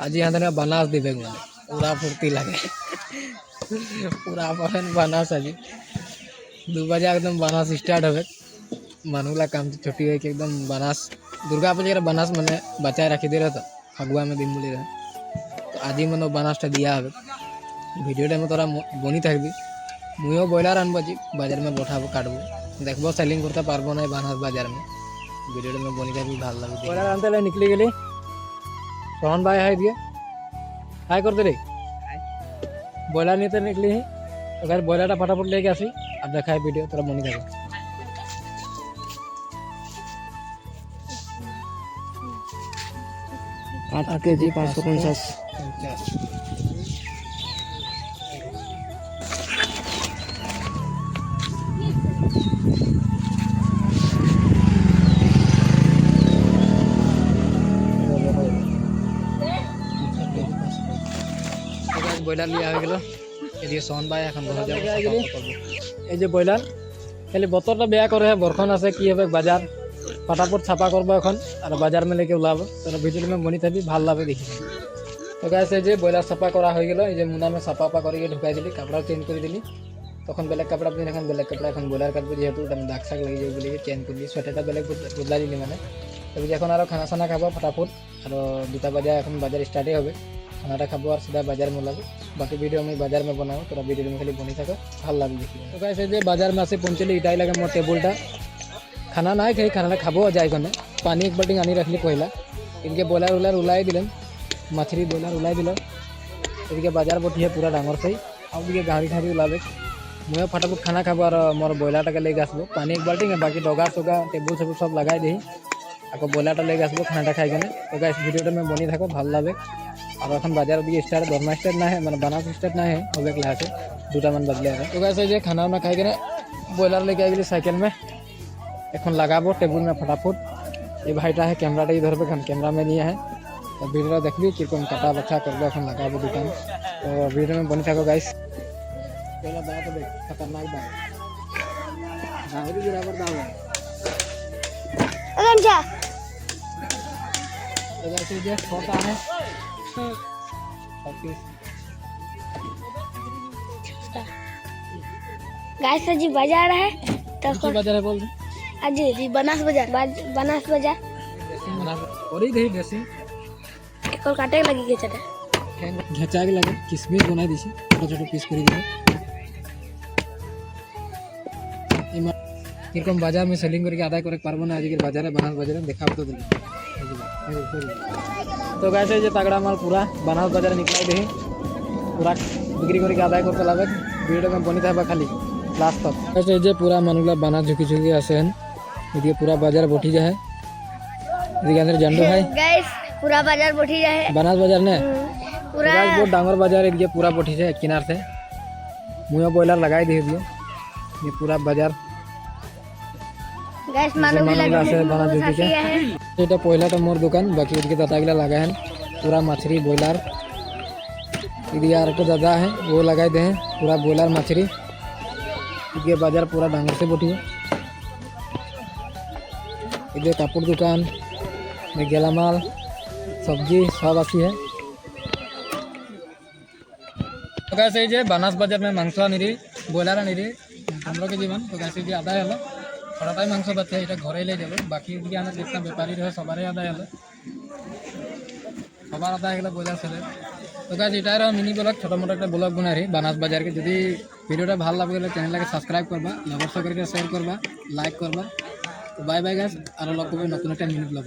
आज यहाँ बनास दिवे मैंने पूरा फुर्ती लगे पूरा अपन बनास आज 2 बजे एकदम बनास स्टार्ट हो मनुला काम छुट्टी है कि एकदम बनास दुर्गा पूजा बनास मैंने बचाए रखी दे रहा था फगुआ में दिन बोली रहे तो आज ही मैंने बनास दिया है भिडियो टाइम तोरा बनी थकबी मुझे ब्रॉयलर आनब जी बाजार में बैठाबो काटबो देखबो सेलिंग करते पारबो ना बनास बाजार में भिडियो टाइम बनी थकबी ভাল लगे ब्रॉयलर आनते निकली गली सोहन भाई हाई दिए हाई करते रे ब्रॉयलर नहीं तो निकली ही अगर ब्रॉयलर फटाफट लेके आसी अब देखा है वीडियो तोरा बनी थके 8 केजी 550 ब्रॉयलर लिया हो गलो ये सोहन भाई এখন বলা যাবে এই যে ব্রয়লার খালি বতরটা বেয়া করে বরখন আছে কি হবে বাজার फटाफट छापा करब एन और बाजार में लेके ओलाब तो भिडियो में बनी थी भल लगे देखी तो गाइस ये ब्रॉयलर साफा करा हो गल ये मुना में साफा करके ढुकाई दिली कपड़ा चेंज कर दिली तक बेलेग कपड़ा पिन एन बेलेग कपड़ा एन ब्रॉयलर काटब जेहतु दाग साग लगे जाए चेंज कर दी स्वेटर बेलेग बदला दिली मैंने तब एन और खाना साना खाब फटाफट और 2टा बजे एन बाजार स्टार्टे हो खाना खाब और सीधा बाजार में ओलाब बाकी भिडियो मैं बाजार में बनाओ तो भिडियो में खाली बनी थको भल लगे देखी तो गाइस ये बाजार में आसे पहुँचली इटाई लगे मोर टेबुलटा खाना ना खाई खाना खाबो जाए कने पानी 1 बाल्टी आनी रखली पहला इनके ब्रॉयलर उलार उलाई दिलन मछली ब्रॉयलर उलाई दिल इनके बाजार बटी है पूरा डांगर से अब ये गाड़ी खाड़ी उलाबे मैं फटाफट खाना खाबो और मोर ब्रॉयलर लेके आसबो पानी 1 बाल्टी बाकी डगा सोगा टेबुल सेबुल सब लगाई दी आको ब्रॉयलर लेके आसबो खाना खाई कने तो गाइस भिडियो में बनी थको भल लगे और एन बाजार दिए स्टार्ट बर्मा स्टार्ट ना है मैं बनास स्टार्ट ना है होबे क्लास 2टा मन बदले तो गाइस ये खाना ना खाई कने ब्रॉयलर लेके आई साइकिल में एन लगाबो टेबुल में फटाफट ये भाईटा है कैमराटा इधर पे कैमरा में नहीं है तो भिडियो देखबी किरकम काटा बच्चा करबो एन लगाबो दुकान तो भिडियो में बनी थको गाइस पहला दाव तो देख खतरनाक दाव गावरी बराबर दाव है अगन जा तो गाइस ये छोटा है गाइस जी बाजार है तो कौन बाजार है बोल दे आज जी बनास बाजार और ही गई ड्रेसिंग एक और काटे लगी के चटे घेचा के लगे किशमिश बनाई दिसी छोटा छोटा पीस कर दिए किरकम बाजार में सेलिंग करके आदाय करे पारबो ना आज के बाजार है बनास बाजार देखाब तो दिल तो गाइस ये तगड़ा माल पूरा बनास बाजार निकलाई दे पूरा बिक्री करके आदाय करते लागे वीडियो में बनी था खाली लास्ट तक ऐसे जे पूरा मनुला बना झुकी झुकी आसे हन ये पूरा बाजार बोठी जाए ये अंदर जंडो भाई गाइस पूरा बाजार बोठी जाए बनास बाजार ने पूरा गाइस बहुत डांगर बाजार है ये पूरा बोठी जाए किनार से मुँह ब्रॉयलर लगाई दे दियो ये पूरा बाजार गाइस मानो भी लगे बना झुकी से এটা পয়লাটা মোর দোকান বাকি এদিকে দাদাগুলা लगाए हैं पूरा मछली ब्रॉयलर इधर यार को दादा है वो लगाए दे हैं पूरा ब्रॉयलर मछली ये बाजार पूरा डांगर से बोटी है इधर कपड़ दुकान में गेलामाल सब्जी सब आसी है तो कैसे जे बनास बाजार में मांस आनी ब्रॉयलर आनी 15 केजी मान तो कैसे जे आधा हलो थोड़ा मांस बाचे ये घरे ले जाब बाकी आना जितना बेपारी रहे सबारे आदा हलो सबार आदा गल ब्रॉयलर सेले तो गाइस एटार मिनी ब्लॉग छोटा मोटा एक ब्लॉग बना रही बनास बाजार के यदि भिडियो भल लगे चैनल के सब्सक्राइब करबा लवर करके शेयर करबा लाइक करबा तो बाय बाय गाइस और लग नतुन एक मिनी ब्लॉग।